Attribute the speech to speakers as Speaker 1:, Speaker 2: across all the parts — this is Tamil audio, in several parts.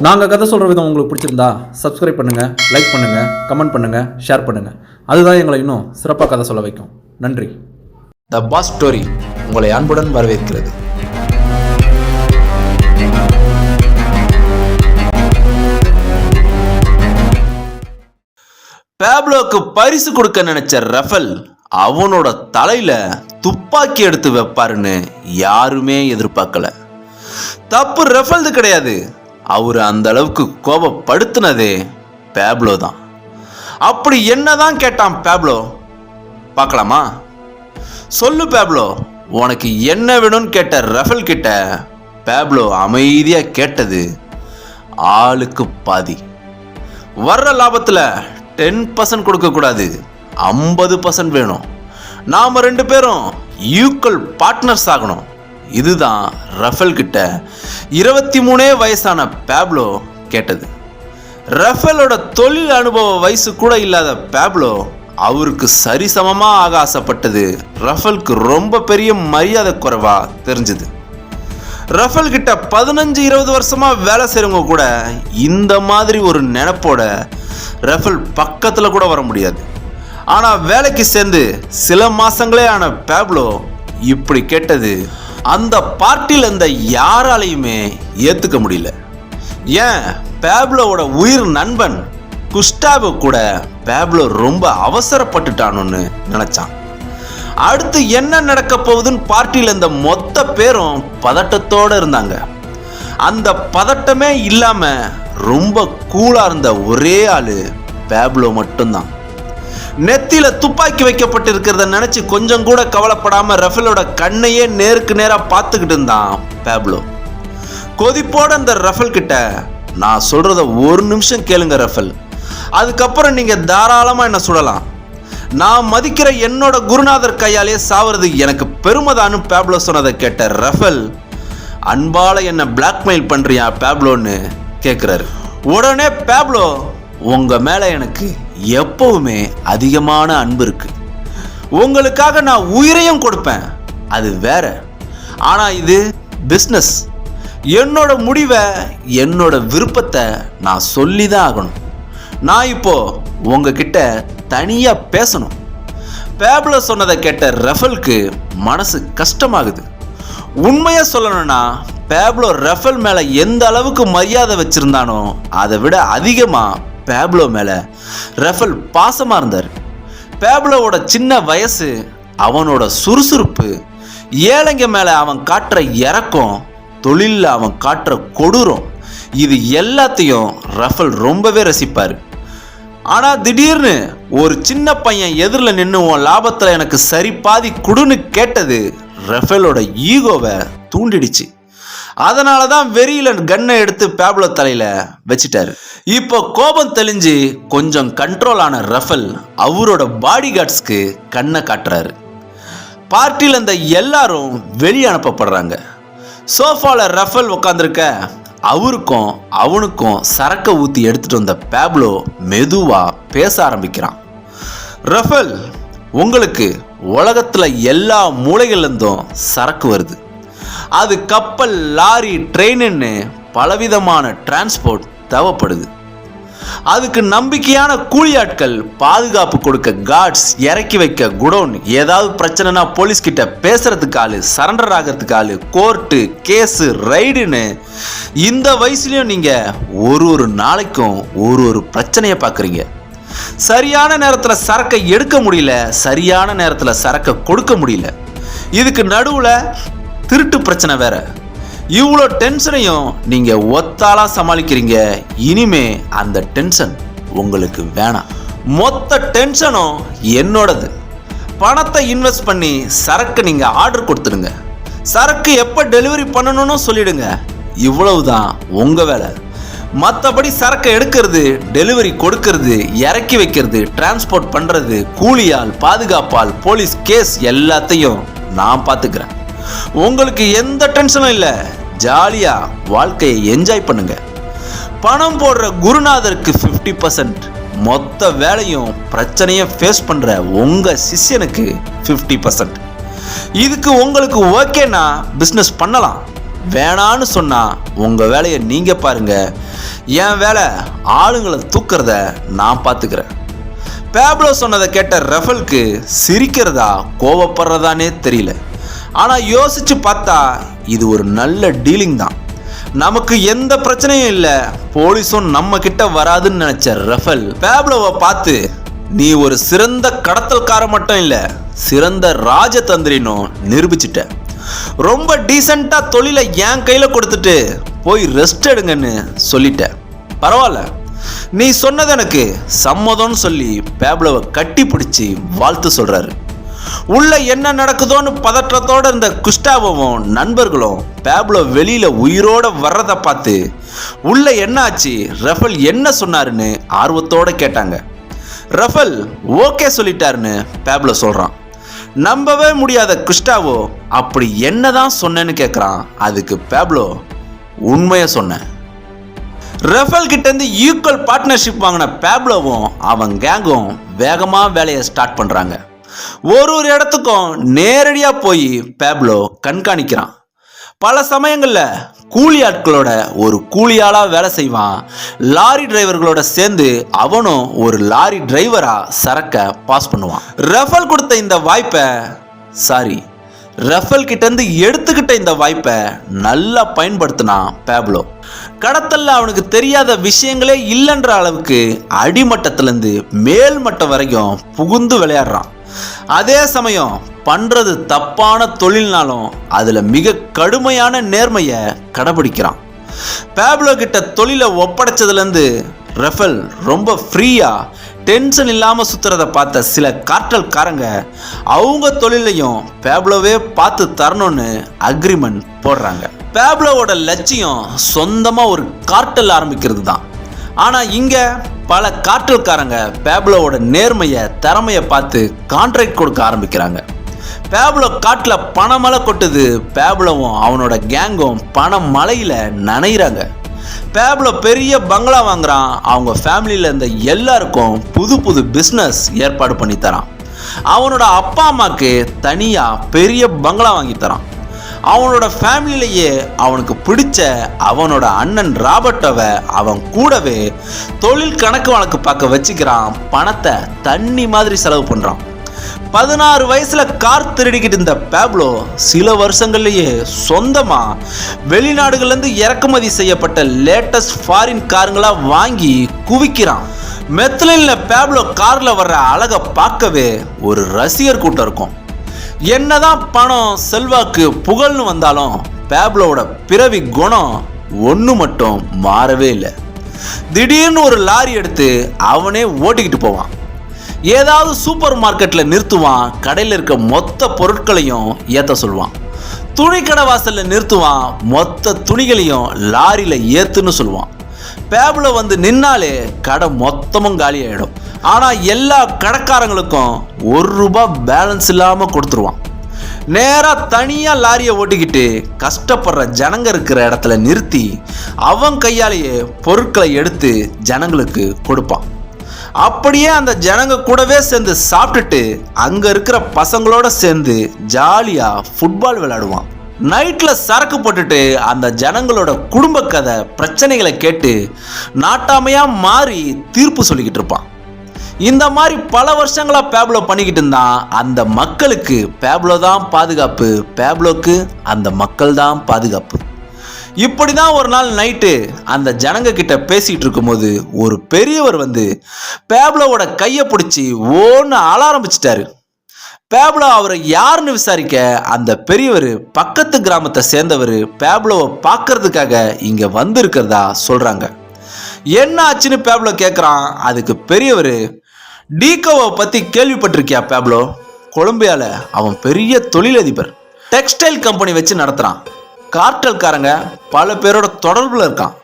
Speaker 1: நாங்கள் கதை சொல்கிற விதம் உங்களுக்கு பிடிச்சிருந்தா சப்ஸ்கிரைப் பண்ணுங்கள், லைக் பண்ணுங்கள், கமெண்ட் பண்ணுங்கள், ஷேர் பண்ணுங்கள். அதுதான் எங்களை இன்னும் சிறப்பாக கதை சொல்ல வைக்கும். நன்றி.
Speaker 2: த பாஸ் ஸ்டோரி உங்களை அன்புடன் வரவேற்கிறது. பேப்லோக்கு பரிசு கொடுக்க நினைச்ச ரஃபல் அவனோட தலையில துப்பாக்கி எடுத்து வைப்பாருன்னு யாருமே எதிர்பார்க்கல. தப்பு ரஃபல்து கிடையாது, அவரு அந்த அளவுக்கு கோபப்படுத்தினதே பேப்லோ தான். அப்படி என்னதான் கேட்டான் பேப்லோ, பார்க்கலாமா? சொல்லு பேப்லோ, உனக்கு என்ன வேணும்னு கேட்ட ரஃபல் கிட்ட பேப்லோ அமைதியா கேட்டது ஆளுக்கு பாதி. வர்ற லாபத்துல 10% கொடுக்க கூடாது, 50% வேணும். நாம 2 பேரும் ஈக்குவல் பார்ட்னர்ஸ் ஆகணும். இதுதான் ரஃபல் கிட்ட 23 வயசான பேப்லோ கேட்டது. ரஃபலோட தொழில் அனுபவ வயசு கூட இல்லாத பேப்லோ அவருக்கு சரிசமமா ஆக ஆசைப்பட்டது ரஃபலுக்கு ரொம்ப பெரிய மரியாதை குறைவா தெரிஞ்சது. ரஃபல் கிட்ட 15-20 வருஷமா வேலை செய்யறவங்க கூட இந்த மாதிரி ஒரு நினைப்போட ரஃபல் பக்கத்துல கூட வர முடியாது. ஆனா வேலைக்கு சேர்ந்து சில மாசங்களே ஆன பேப்லோ இப்படி கேட்டது அந்த பார்ட்டில இருந்த யாராலையுமே ஏத்துக்க முடியல. ஏன் பேப்லோவோட உயிர் நண்பன் குஸ்டாவோ கூட பேப்லோ ரொம்ப அவசரப்பட்டுட்டான்னு நினைச்சான். அடுத்து என்ன நடக்க போகுதுன்னு பார்ட்டியில் இருந்த மொத்த பேரும் பதட்டத்தோட இருந்தாங்க. அந்த பதட்டமே இல்லாம ரொம்ப கூலா இருந்த ஒரே ஆளு பேப்லோ மட்டும்தான். நெத்தியில துப்பாக்கி வைக்கப்பட்டிருக்கிறத நினைச்சு கொஞ்சம் கூட கவலைப்படாம ரஃபலோட கண்ணையே நேருக்கு நேரா பார்த்துக்கிட்டு இருந்தான் பேப்லோ. கொதிப்போட அந்த ரஃபல் கிட்ட, நான் சொல்றத ஒரு நிமிஷம் கேளுங்க ரஃபல், அதுக்கப்புறம் நீங்க தாராளமா என்ன சுடலாம். நான் மதிக்கிற என்னோட குருநாதர் கையாலே சாவது எனக்கு பெருமைதான்னு பேப்லோ சொன்னதை கேட்ட ரஃபல், அன்பால என்ன பிளாக்மெயில் பண்றியா பேப்லோன்னு கேட்கிறாரு. உடனே பேப்லோ, உங்க மேல எனக்கு எப்பவுமே அதிகமான அன்பு இருக்கு, உங்களுக்காக நான் உயிரையும் கொடுப்பேன், அது வேற. ஆனா இது பிஸ்னஸ், என்னோட முடிவை என்னோட விருப்பத்தை நான் சொல்லிதான் ஆகணும். நான் இப்போ உங்ககிட்ட தனியா பேசணும். பேப்லோ சொன்னதை கேட்ட ரஃபலுக்கு மனசு கஷ்டமாகுது. உண்மையா சொல்லணும்னா பேப்லோ ரஃபல் மேல எந்த அளவுக்கு மரியாதை வச்சிருந்தானோ அதை விட அதிகமா பேப்லோ மேல ரஃபல் பாசமா இருந்தார். பேப்லோவோட சின்ன வயசு, அவனோட சுறுசுறுப்பு, ஏழைங்க மேல அவன் காட்டுற இரக்கம், தொழிலில் அவன் காட்டுற கொடூரம், இது எல்லாத்தையும் ரஃபல் ரொம்பவே ரசிப்பார். ஆனா திடீர்னு ஒரு சின்ன பையன் எதிரில் நின்று உன் லாபத்தில் எனக்கு சரி பாதி குடுன்னு கேட்டது ரஃபலோட ஈகோவை தூண்டிடுச்சு. அதனாலதான் வெறியில கன்னை எடுத்து பேப்லோ தலையில வச்சிட்டாரு. இப்போ கோபம் தெளிஞ்சு கொஞ்சம் கண்ட்ரோல் ஆன ரஃபல் அவரோட பாடி கார்ட்ஸ்க்கு கண்ணை காட்டுறாரு. பார்ட்டியில் இருந்த எல்லாரும் வெளியே அனுப்பப்படுறாங்க. சோஃபால ரஃபல் உட்காந்துருக்க அவருக்கும் அவனுக்கும் சரக்கை ஊத்தி எடுத்துட்டு வந்த பேப்லோ மெதுவா பேச ஆரம்பிக்கிறான். ரஃபல், உங்களுக்கு உலகத்துல எல்லா மூலைகள்ல இருந்தும் சரக்கு வருது. அது கப்பல், லாரி, ட்ரெயின்னு பலவிதமான டிரான்ஸ்போர்ட் தேவைப்படுது. அதுக்கு நம்பிக்கையான கூலியாட்கள், பாதுகாப்பு கொடுக்க கார்ட்ஸ், இறக்கி வைக்க குடோன், ஏதாவது பிரச்சனைனா போலீஸ் கிட்ட பேசுறதுக்கு ஆளு, சரண்டர் ஆகிறதுக்கு ஆளு, கோர்ட்டு, கேஸு, ரைடுன்னு இந்த வயசுலயும் நீங்க ஒரு நாளைக்கும் ஒரு பிரச்சனையை பார்க்குறீங்க. சரியான நேரத்தில் சரக்கை எடுக்க முடியல, சரியான நேரத்தில் சரக்கை கொடுக்க முடியல. இதுக்கு நடுவுல திருட்டு பிரச்சனை வேற. இவ்வளோ டென்ஷனையும் நீங்க ஒத்தாளா சமாளிக்கிறீங்க. இனிமே அந்த டென்ஷன் உங்களுக்கு வேணாம். மொத்த டென்ஷனும் என்னோடது. பணத்தை இன்வெஸ்ட் பண்ணி சரக்கு நீங்க ஆர்டர் கொடுத்துடுங்க. சரக்கு எப்போ டெலிவரி பண்ணணும்னு சொல்லிடுங்க. இவ்வளவுதான் உங்க வேலை. மற்றபடி சரக்கை எடுக்கிறது, டெலிவரி கொடுக்கறது, இறக்கி வைக்கிறது, டிரான்ஸ்போர்ட் பண்றது, கூலியால், பாதுகாப்பால், போலீஸ் கேஸ் எல்லாத்தையும் நான் பார்த்துக்கிறேன். உங்களுக்கு எந்த டென்ஷனும் இல்லை. ஜாலியா வாழ்க்கையை என்ஜாய் பண்ணுங்க. பணம் போடுற குருநாதருக்கு 50%, மொத்த வேலையும் பிரச்சனையை ஃபேஸ் பண்ற உங்க சிஷ்யனுக்கு 50%. இதுக்கு உங்களுக்கு ஓகேனா பிஸ்னஸ் பண்ணலாம். வேணான்னு சொன்னா உங்க வேலையை நீங்க பாருங்க. என் வேலை ஆளுங்களை தூக்குறத நான் பார்த்துக்கிறேன். பேப்லோ சொன்னதை கேட்ட ரெஃபலுக்கு சிரிக்கிறதா கோவப்படுறதானே தெரியல. ஆனால் யோசிச்சு பார்த்தா இது ஒரு நல்ல டீலிங் தான். நமக்கு எந்த பிரச்சனையும் இல்லை, போலீஸும் நம்ம கிட்ட வராதுன்னு நினைச்ச ரெஃபல் பேப்லோவை பார்த்து, நீ ஒரு சிறந்த கடத்தல்கார மட்டும் இல்லை, சிறந்த ராஜதந்திரினும் நிரூபிச்சிட்ட. ரொம்ப டீசெண்டா தொழிலை என் கையில கொடுத்துட்டு போய் ரெஸ்ட் எடுங்கன்னு சொல்லிட்ட. பரவாயில்ல, நீ சொன்னது எனக்கு சம்மதம்னு சொல்லி பேப்லோவை கட்டி பிடிச்சி வாழ்த்து சொல்றாரு. உள்ள என்ன நடக்குதோன்னு பதற்றத்தோட இருந்த குஸ்டாவோவும் நண்பர்களும் பேப்லோ வெளியில உயிரோட வர்றதை பார்த்து உள்ள என்ன ஆச்சு, ரெஃபல் என்ன சொன்னாருன்னு ஆர்வத்தோட கேட்டாங்க. ரெஃபல் ஓகே சொல்லிட்டாருன்னு பேப்லோ சொல்றான். நம்பவே முடியாத குஸ்டாவோ அப்படி என்னதான் சொன்னேன்னு கேட்குறான். அதுக்கு பேப்லோ, உண்மையை சொன்னேன். ரெஃபல் கிட்ட இருந்து ஈக்குவல் பார்ட்னர்ஷிப் வாங்கின பேப்லோவும் அவன் கேங்கும் வேகமா வேலையை ஸ்டார்ட் பண்றாங்க. ஒரு இடத்துக்கும் நேரடியா போய் பேப்லோ கண்காணிக்கிறான். பல சமயங்கள்ல கூலி ஆட்களோட ஒரு கூலியாளா வேலை செய்வான். லாரி டிரைவர்களோட சேர்ந்து அவனும் ஒரு லாரி டிரைவரா சரக்க பாஸ் பண்ணுவான். ரெஃபல் கொடுத்த இந்த வாய்ப்பை ரெஃபல் கிட்ட இருந்து எடுத்துக்கிட்ட இந்த வாய்ப்பை நல்லா பயன்படுத்தினான் பேப்லோ. கடத்தல்ல அவனுக்கு தெரியாத விஷயங்களே இல்லைன்ற அளவுக்கு அடிமட்டத்திலிருந்து மேல்மட்டம் வரைக்கும் புகுந்து விளையாடுறான். அதே சமயம் பண்றது தப்பான தொழில்னாலும் அதுல மிக கடுமையான நேர்மையை கடைபிடிக்கிறான். பேப்லோ கிட்ட தொழிலை ஒப்படைச்சதுல இருந்து ரெஃபல் ரொம்ப ஃப்ரீயா டென்ஷன் இல்லாம சுத்துறத பார்த்த சில காற்றல்காரங்க அவங்க தொழிலையும் பேப்லோவே பார்த்து தரணும்னு அக்ரிமெண்ட் போடுறாங்க. பேப்லோவோட லட்சியம் சொந்தமா ஒரு கார்ட்டல் ஆரம்பிக்கிறது தான். ஆனா இங்க பல காற்றல்காரங்க பேப்லோவோட நேர்மையை திறமையை பார்த்து கான்ட்ராக்ட் கொடுக்க ஆரம்பிக்கிறாங்க. பேப்லோ காட்டுல பணமழை கொட்டுது. பேப்லோவும் அவனோட கேங்கும் பண மலையில நனைகிறாங்க. பேப்லோ பெரிய பங்களா வாங்குறான். அவங்க ஃபேமிலியில இருந்த எல்லாருக்கும் புது புது பிஸ்னஸ் ஏற்பாடு பண்ணி தரான். அவனோட அப்பா அம்மாக்கு தனியா பெரிய பங்களா வாங்கி தரான். அவனோட ஃபேமிலியிலேயே அவனுக்கு பிடிச்ச அவனோட அண்ணன் ராபர்ட்டோவை அவன் கூடவே தொழில் கணக்கு வழக்கு பார்க்க வச்சுக்கிறான். பணத்தை தண்ணி மாதிரி செலவு பண்றான். 16 வயசுல கார் திருடிக்கிட்டு இருந்த பேப்லோ சில வருஷங்கள்லயே சொந்தமா வெளிநாடுகள்ல இருந்து இறக்குமதி செய்யப்பட்ட லேட்டஸ்ட் ஃபாரின் காருங்களா வாங்கி குவிக்கிறான். மெத்லின்ல பேப்லோ கார்ல வர்ற அழகை பார்க்கவே ஒரு ரசிகர் கூட்டம் இருக்கும். என்னதான் பணம் செல்வாக்கு புகழ்னு வந்தாலும் பேப்லோவோட பிறவி குணம் ஒன்று மட்டும் மாறவே இல்லை. திடீர்னு ஒரு லாரி எடுத்து அவனே ஓட்டிக்கிட்டு போவான். ஏதாவது சூப்பர் மார்க்கெட்டில் நிறுத்துவான். கடையில் இருக்க மொத்த பொருட்களையும் ஏற்ற சொல்லுவான். துணிக்கடை வாசலில் நிறுத்துவான். மொத்த துணிகளையும் லாரியில் ஏற்றுன்னு சொல்லுவான். பேப்லோ வந்து நின்னாலே கடை மொத்தமும் காலி ஆகிடும். ஆனால் எல்லா கடைக்காரங்களுக்கும் ₹1 பேலன்ஸ் இல்லாமல் கொடுத்துருவான். நேராக தனியாக லாரியை ஓட்டிக்கிட்டு கஷ்டப்படுற ஜனங்க இருக்கிற இடத்துல நிறுத்தி அவன் கையாலேயே பொருட்களை எடுத்து ஜனங்களுக்கு கொடுப்பான். அப்படியே அந்த ஜனங்க கூடவே சேர்ந்து சாப்பிட்டுட்டு அங்கே இருக்கிற பசங்களோட சேர்ந்து ஜாலியாக ஃபுட்பால் விளையாடுவான். நைட்டில் சரக்கு போட்டுட்டு அந்த ஜனங்களோட குடும்ப கதை பிரச்சனைகளை கேட்டு நாட்டாமையாக மாறி தீர்ப்பு சொல்லிக்கிட்டு இருப்பான். இந்த மாதிரி பல வருஷங்களாக பேப்லோ பண்ணிக்கிட்டு இருந்தான். அந்த மக்களுக்கு பேப்லோ தான் பாதுகாப்பு, பேப்லோக்கு அந்த மக்கள் தான் பாதுகாப்பு. இப்படி தான் ஒரு நாள் நைட்டு அந்த ஜனங்க கிட்ட பேசிகிட்டு இருக்கும்போது ஒரு பெரியவர் வந்து பேப்லோவோட கையை பிடிச்சி ஓன்னு ஆள ஆரம்பிச்சிட்டாரு. பேப்லோ அவரை யாருன்னு விசாரிக்க அந்த பெரியவர் பக்கத்து கிராமத்தை சேர்ந்தவர் பேப்லோவை பார்க்கறதுக்காக இங்கே வந்திருக்கிறதா சொல்கிறாங்க. என்ன ஆச்சுன்னு பேப்லோ கேட்குறான். அதுக்கு பெரியவர், டீகோவை பற்றி கேள்விப்பட்டிருக்கியா பேப்லோ? கொலம்பியாவில் அவன் பெரிய தொழிலதிபர், டெக்ஸ்டைல் கம்பெனி வச்சு நடத்துகிறான். கார்ட்டல்காரங்க பல பேரோட தொடர்பில் இருக்கான்.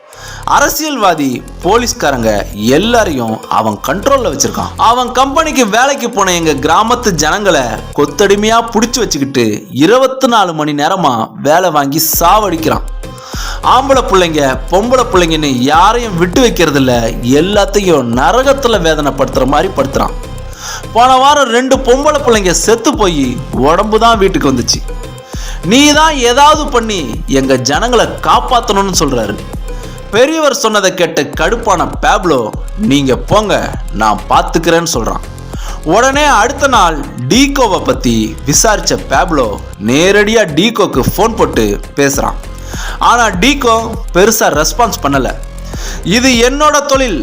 Speaker 2: அரசியல்வாதி, போலீஸ்காரங்க எல்லாரையும் அவன் கண்ட்ரோலில் வச்சிருக்கான். அவன் கம்பெனிக்கு வேலைக்கு போன எங்கள் கிராமத்து ஜனங்களை கொத்தடிமையாக பிடிச்சி வச்சுக்கிட்டு 24 மணி நேரமாக வேலை வாங்கி சாவடிக்கிறான். ஆம்பளை பிள்ளைங்க பொம்பளை பிள்ளைங்கன்னு யாரையும் விட்டு வைக்கிறதில்ல. எல்லாத்தையும் நரகத்தில் வேதனைப்படுத்துகிற மாதிரி படுத்துகிறான். போன வாரம் 2 பொம்பளை பிள்ளைங்க செத்து போய் உடம்பு தான் வீட்டுக்கு வந்துச்சு. நீ தான் ஏதாவது பண்ணி எங்கள் ஜனங்களை காப்பாற்றணும்னு சொல்கிறாரு. பெரியவர் சொன்னதை கேட்டு கடுப்பான பேப்லோ நீங்க போங்க நான் பார்த்துக்கிறேன்னு சொல்றான். உடனே அடுத்த நாள் டீகோவை பத்தி விசாரிச்ச பேப்லோ நேரடியா டீகோக்கு ஃபோன் போட்டு பேசுறான். ஆனா டீகோ பெருசா ரெஸ்பான்ஸ் பண்ணல. இது என்னோட தொழில்,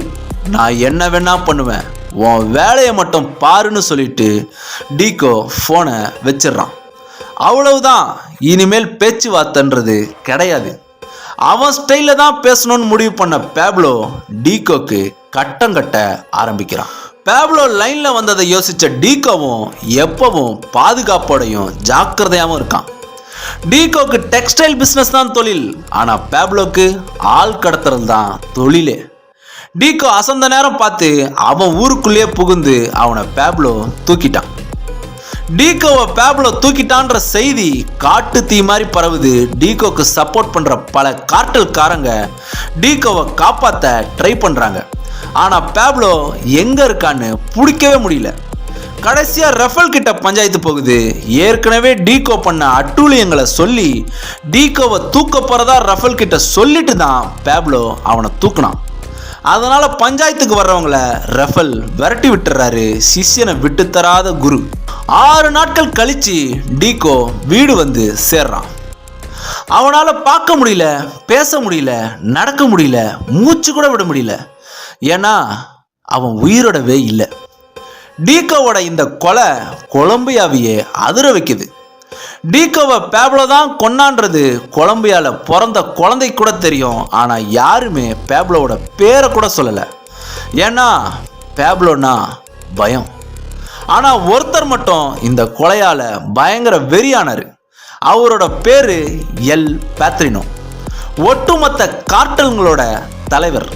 Speaker 2: நான் என்ன வேணா பண்ணுவேன், உன் வேலையை மட்டும் பாருன்னு சொல்லிட்டு டீகோ ஃபோனை வச்சிடறான். அவ்வளவுதான், இனிமேல் பேச்சுவார்த்தைன்றது கிடையாது. அவன் ஸ்டைல தான் பேசணும்னு முடிவு பண்ண பேப்லோ டீகோக்கு கட்டம் கட்ட ஆரம்பிக்கிறான். பேப்லோ லைன்ல வந்ததை யோசிச்ச டீகோவும் எப்பவும் பாதுகாப்போடையும் ஜாக்கிரதையாகவும் இருக்கான். டீகோக்கு டெக்ஸ்டைல் பிசினஸ் தான் தொழில், ஆனா பேப்லோக்கு ஆள் கடத்துறது தான் தொழிலே. டீகோ அசந்த நேரம் பார்த்து அவன் ஊருக்குள்ளேயே புகுந்து அவனை பேப்லோ தூக்கிட்டான். டீகோவை பேப்லோ தூக்கிட்டான்ற செய்தி காட்டு தீ மாதிரி பரவுது. டீகோக்கு சப்போர்ட் பண்ற பல கார்ட்டல்காரங்க டீகோவை காப்பாற்ற ட்ரை பண்றாங்க. ஆனா பேப்லோ எங்க இருக்கான்னு பிடிக்கவே முடியல. கடைசியா ரஃபல் கிட்ட பஞ்சாயத்து போகுது. ஏற்கனவே டீகோ பண்ண அட்டூழியங்களை சொல்லி டீகோவை தூக்க போறதா ரஃபல் கிட்ட சொல்லிட்டு தான் பேப்லோ அவனை தூக்குனான். அதனால பஞ்சாயத்துக்கு வர்றவங்கள ரஃபல் விரட்டி விட்டுறாரு சிஷ்யனை விட்டு தராத குரு. 6 நாட்கள் கழிச்சு டீகோ வீடு வந்து சேர்றான். அவனால பார்க்க முடியல, பேச முடியல, நடக்க முடியல, மூச்சு கூட விட முடியல. ஏன்னா அவன் உயிரோடவே இல்லை. டீகோவோட இந்த கொலை கொலம்பியாவையே அதிர வைக்குது. டீகோவை பேப்லோ தான் கொன்னான்றது கொலம்பியால பிறந்த குழந்தை கூட தெரியும். ஆனா யாருமே பேப்லோவோட பேரை கூட சொல்லல. ஏன்னா பேப்லோனா பயம். ஆனா ஒருத்தர் மட்டும் இந்த கொலையால பயங்கர வெறியானாரு. அவரோட பேரு எல் பாத்ரினோ, ஒட்டுமொத்த கார்ட்டல்களோட தலைவர்.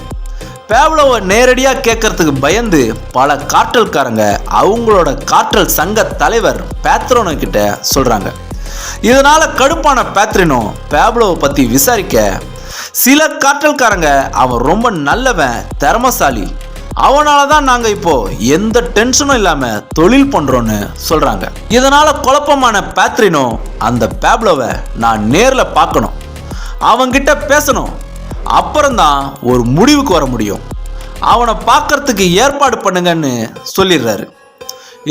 Speaker 2: பேப்லோவை நேரடியாக கேட்கறதுக்கு பயந்து பல கார்ட்டல்காரங்க அவங்களோட கார்ட்டல் சங்க தலைவர் பேத்ரோனோ கிட்ட சொல்றாங்க. இதனால கடுப்பான பேத்ரினோ பேப்லோவை பத்தி விசாரிக்க சில கார்ட்டல்காரங்க அவன் ரொம்ப நல்லவன், திறமசாலி, அவனால தான் நாங்க இப்போ எந்த டென்ஷனும் இல்லாம தொழில் பண்றோம்னு சொல்றாங்க. இதனால குழப்பமான பேத்ரினோ அந்த பேப்லோவை நான் நேர்ல பார்க்கணும், அவன்கிட்ட பேசணும், அப்புறம்தான் ஒரு முடிவுக்கு வர முடியும், அவனை பார்க்கறதுக்கு ஏற்பாடு பண்ணுங்கன்னு சொல்லிடுறாரு.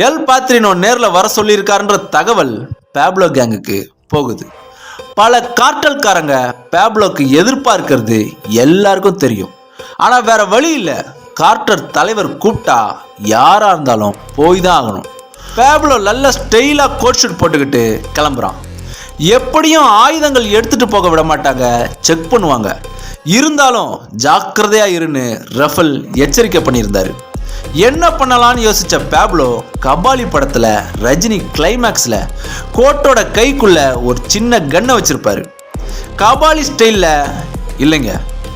Speaker 2: எல் பாத்ரினோ நேரில் வர சொல்லியிருக்காருன்ற தகவல் பேப்லோ கேங்குக்கு போகுது. பல கார்ட்டல்காரங்க பேப்லோக்கு எதிர்பார்க்கிறது எல்லாருக்கும் தெரியும். ஆனால் வேற வழி இல்லை, கார்ட்டர் தலைவர் கூப்பிட்டா யாரா இருந்தாலும் போய் தான் ஆகணும். பேப்லோ நல்ல ஸ்டைலாக கோட் ஷூட் போட்டுக்கிட்டு கிளம்புறான். எப்படியும் ஆயுதங்கள் எடுத்துட்டு போக விட மாட்டாங்க, செக் பண்ணுவாங்க. இருந்தாலும் ஜாக்கிரதையா இருன்னு ரஃபல் எச்சரிக்கை பண்ணியிருந்தாரு. என்ன பண்ணலான்னு யோசிச்ச பேப்லோ கபாலி படத்துல ரஜினி கிளைமேக்ஸ்ல கோட்டோட கைக்குள்ள ஒரு சின்ன கன்னை வச்சிருப்பாரு. கபாலி ஸ்டைல்ல இல்லைங்க,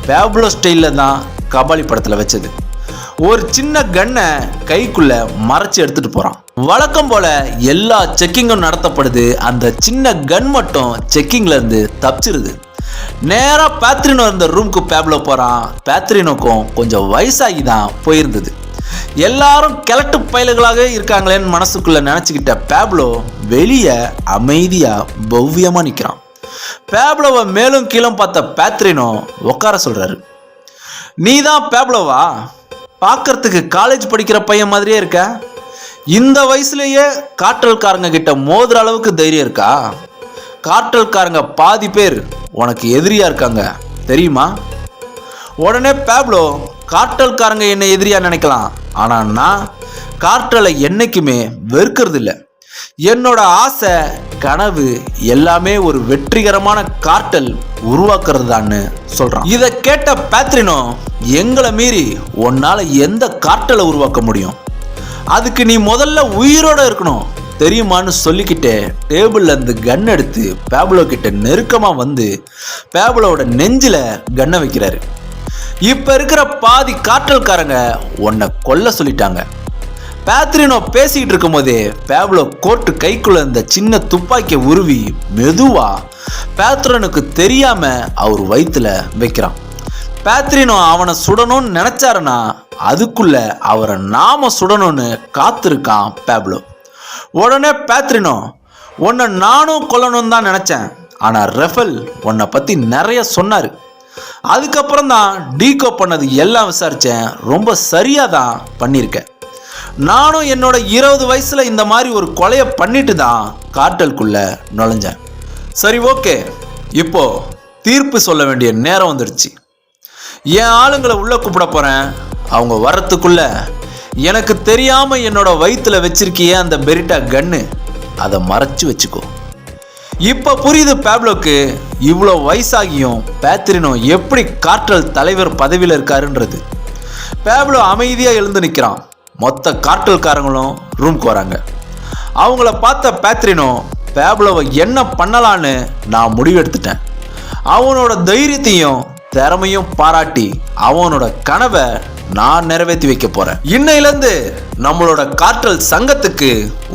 Speaker 2: பேப்லோ ஸ்டைல்ல தான் கபாலி படத்துல வச்சது. ஒரு சின்ன கன்னை கைக்குள்ள மறைச்சு எடுத்துட்டு போறான். வழக்கம் போல எல்லா செக்கிங்கும் நடத்தப்படுது. அந்த சின்ன கன் மட்டும் செக்கிங்ல இருந்து தப்பிச்சிருது. நேரா பேத்ரினோ இருந்த ரூமுக்கு பேப்லோ போறான். பேத்ரினோக்கும் கொஞ்சம் வயசாகி தான் போயிருந்தது. எல்லாரும் கிழட்டு பயல்களாக இருக்காங்களேன்னு மனசுக்குள்ள நினைச்சுக்கிட்ட பேப்லோ வெளியே அமைதியா பவ்யமா நிக்கிறான். பேப்லோவை மேலும் கீழும் பார்த்த பேத்ரினோ உட்கார சொல்றாரு. நீ தான் பேப்லோவா? பார்க்கறதுக்கு காலேஜ் படிக்கிற பையன் மாதிரியே இருக்க. இந்த வயசுலயே கார்ட்டல்காரங்க கிட்ட மோதுற அளவுக்கு தைரியம் இருக்கா? கார்ட்டல்காரங்க பாதி பேர் உனக்கு எதிரியா இருக்காங்க தெரியுமா? உடனே பேப்லோ கார்ட்டல்காரங்க என்னை எதிரியா நினைக்கலாம், ஆனா நான் கார்ட்டலை என்னைக்குமே வெறுக்கிறது இல்லை. என்னோட ஆசை, கனவு எல்லாமே ஒரு வெற்றிகரமான கார்ட்டல் உருவாக்குறது தான்னு சொல்றான். இதை கேட்ட பேத்ரினோ, எங்களை மீறி உன்னால எந்த கார்ட்டலை உருவாக்க முடியும்? அதுக்கு நீ முதல்ல உயிரோட இருக்கணும் தெரியுமான்னு சொல்லிக்கிட்டே டேபிள்ல இருந்து கன் எடுத்து பேப்லோ கிட்ட நெருக்கமா வந்து பேப்லோவோட நெஞ்சில கன்னை வைக்கிறாரு. இப்ப இருக்கிற பாதி கார்ட்டல்காரங்க உன்னை கொல்ல சொல்லிட்டாங்க. பேத்ரினோ பேசிக்கிட்டு இருக்கும் போதே பேப்லோ கோர்ட்டு கைக்குள்ள இருந்த சின்ன துப்பாக்கியை உருவி மெதுவா பேத்ரினோக்கு தெரியாம அவர் வயிற்றுல வைக்கிறான். பேத்ரினோ அவனை சுடணும்னு நினைச்சாருன்னா அதுக்குள்ள அவரை நாம சுடணும்னு காத்திருக்கான் பேப்லோ. உடனே பேத்ரினோ, உன்னை நானும் கொல்லணும்னு தான் நினைச்சேன், ஆனா ரஃபல் உன்னை பத்தி நிறைய சொன்னாரு, அதுக்கப்புறம் தான் டீகோட் பண்ணது எல்லாம் விசாரித்தேன். ரொம்ப சரியாக தான் பண்ணியிருக்கேன். நானும் என்னோட 20 வயசில் இந்த மாதிரி ஒரு கொலையை பண்ணிட்டு தான் கார்ட்டலுக்குள்ள நுழைஞ்சேன். சரி, ஓகே, இப்போ தீர்ப்பு சொல்ல வேண்டிய நேரம் வந்துடுச்சு. என் ஆளுங்களை உள்ளே கூப்பிட போகிறேன். அவங்க வர்றதுக்குள்ள எனக்கு தெரியாமல் என்னோட வயிற்றுல வச்சிருக்கிய அந்த பெரிட்டா கன்னு, அதை மறைச்சு வச்சுக்கோ. இப்போ புரியுது பேப்லோக்கு இவ்வளோ வயசாகியும் பேத்ரினோ எப்படி கார்ட்டல் தலைவர் பதவியில் இருக்காருன்றது. பேப்லோ அமைதியாக எழுந்து நிற்கிறான். மொத்த கார்ட்டல்காரங்களும் ரூம்க்கு வராங்க. அவங்கள பார்த்த பேத்ரினோ, பேப்லோவை என்ன பண்ணலான்னு நான் முடிவெடுத்துட்டேன். அவனோட தைரியத்தையும் திறமையும் பாராட்டி அவனோட கனவை நான் நிறைவேற்றி வைக்க போறேன். இன்னையிலேருந்து நம்மளோட கார்ட்டல் சங்கத்துக்கு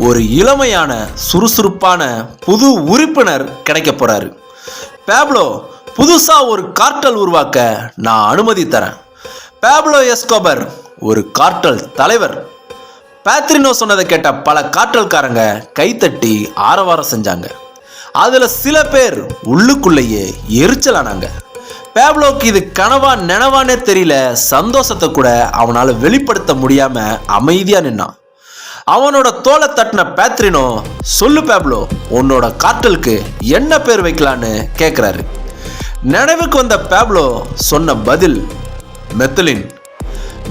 Speaker 2: ஒரு இளமையான சுறுசுறுப்பான புது உறுப்பினர் கிடைக்க போறாரு. பேப்லோ, புதுசா ஒரு கார்ட்டல் உருவாக்க நான் அனுமதி தரேன். பேப்லோ எஸ்கோபர் ஒரு கார்ட்டல் தலைவர். பேத்ரினோ சொன்னதை கேட்ட பல கார்ட்டல்காரங்க கைத்தட்டி ஆரவாரம் செஞ்சாங்க. அதுல சில பேர் உள்ளுக்குள்ளேயே எரிச்சலானாங்க. பேப்லோக்கு இது கனவா நினைவானே தெரியல. சந்தோஷத்தை கூட அவனால் வெளிப்படுத்த முடியாம அமைதியா நின்னான். அவனோட தோலை தட்டின பேத்ரினோ, சொல்லு பேப்லோ, உன்னோட கார்ட்டலுக்கு என்ன பேர் வைக்கலான்னு கேட்குறாரு. நினைவுக்கு வந்த பேப்லோ சொன்ன பதில் மெத்தலின்.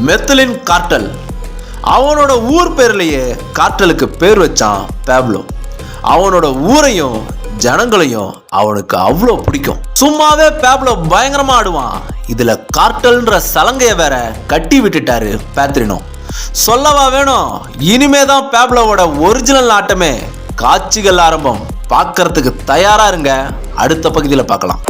Speaker 2: மெத்தலின் கார்ட்டல். அவனோட ஊர் பேர்லேயே கார்ட்டலுக்கு பேர் வச்சான் பேப்லோ. அவனோட ஊரையும் ஜனங்களையும் அவனுக்கு அவ்வளோ பிடிக்கும். சும்மாவே பேப்லோ பயங்கரமா ஆடுவான். இதுல கார்ட்டல்ன்ற சலங்கைய வேற கட்டி விட்டுட்டாரு பேத்ரினோ. சொல்லவா வேணும், இனிமேதான் பேப்லோவோட ஒரிஜினல் ஆட்டமே. காட்சிகள் ஆரம்பம். பார்க்கறதுக்கு தயாரா இருங்க. அடுத்த பகுதியில் பார்க்கலாம்.